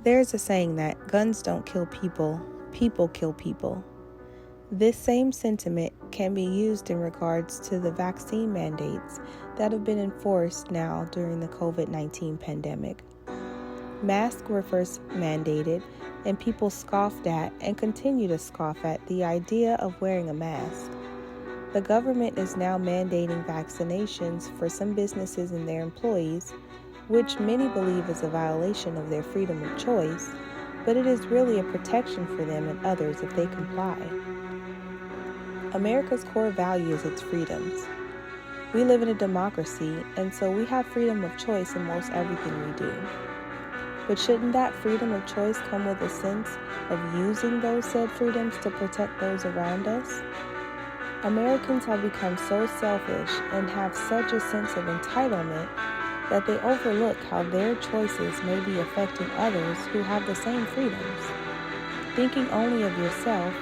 There's a saying that guns don't kill people, people kill people. This same sentiment can be used in regards to the vaccine mandates that have been enforced now during the COVID-19 pandemic. Masks were first mandated, and people scoffed at and continue to scoff at the idea of wearing a mask. The government is now mandating vaccinations for some businesses and their employees, which many believe is a violation of their freedom of choice, but it is really a protection for them and others if they comply. America's core value is its freedoms. We live in a democracy, and so we have freedom of choice in most everything we do. But shouldn't that freedom of choice come with a sense of using those said freedoms to protect those around us? Americans have become so selfish and have such a sense of entitlement that they overlook how their choices may be affecting others who have the same freedoms. Thinking only of yourself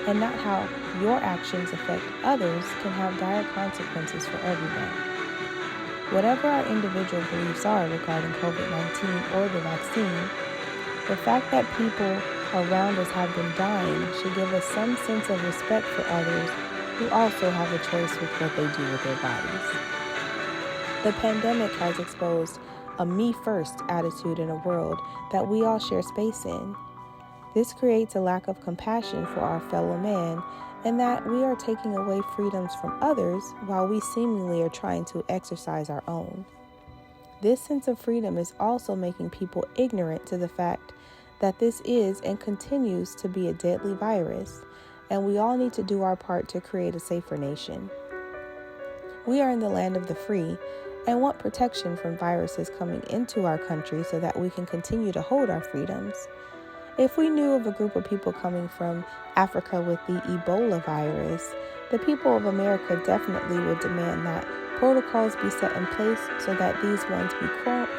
and not how your actions affect others can have dire consequences for everyone. Whatever our individual beliefs are regarding COVID-19 or the vaccine, the fact that people around us have been dying should give us some sense of respect for others who also have a choice with what they do with their bodies. The pandemic has exposed a me-first attitude in a world that we all share space in. This creates a lack of compassion for our fellow man, and that we are taking away freedoms from others while we seemingly are trying to exercise our own. This sense of freedom is also making people ignorant to the fact that this is and continues to be a deadly virus, and we all need to do our part to create a safer nation. We are in the land of the free and want protection from viruses coming into our country so that we can continue to hold our freedoms. If we knew of a group of people coming from Africa with the Ebola virus, the people of America definitely would demand that protocols be set in place so that these ones be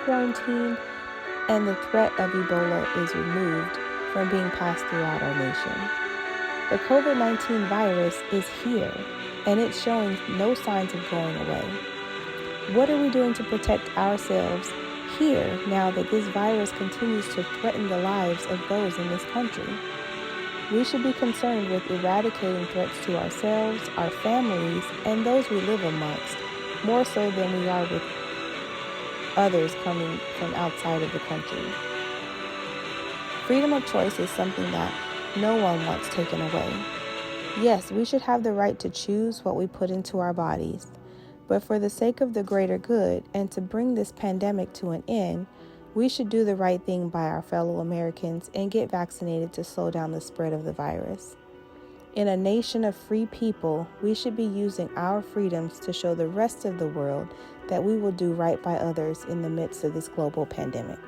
quarantined and the threat of Ebola is removed from being passed throughout our nation. The COVID-19 virus is here, and it's showing no signs of going away. What are we doing to protect ourselves here now that this virus continues to threaten the lives of those in this country? We should be concerned with eradicating threats to ourselves, our families, and those we live amongst, more so than we are with others coming from outside of the country. Freedom of choice is something that no one wants taken away. Yes, we should have the right to choose what we put into our bodies. But for the sake of the greater good and to bring this pandemic to an end, we should do the right thing by our fellow Americans and get vaccinated to slow down the spread of the virus. In a nation of free people, we should be using our freedoms to show the rest of the world that we will do right by others in the midst of this global pandemic.